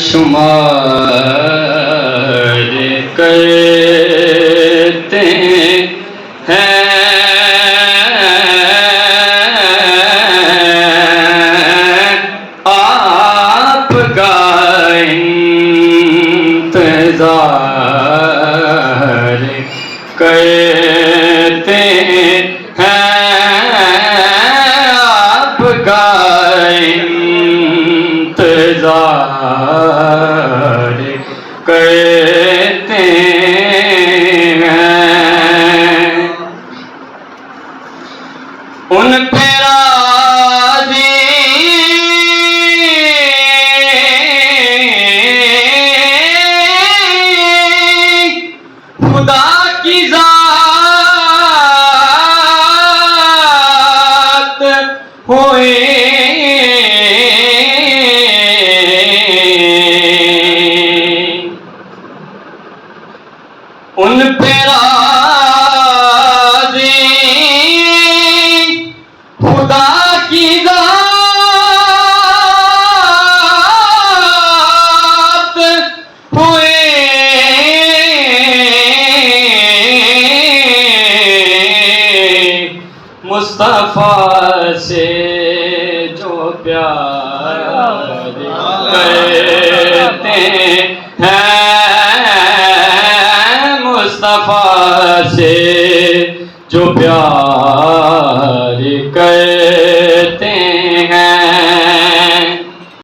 شمار کرتے ہیں آپ کا انتظار کرتے ہیں آپ کا انتظار کرتے ہیں ان پہ راضی خدا کی ذات ہوئے ان پہ راضی خدا کی ذات ہوئے مصطفیٰ سے جو پیار کرتے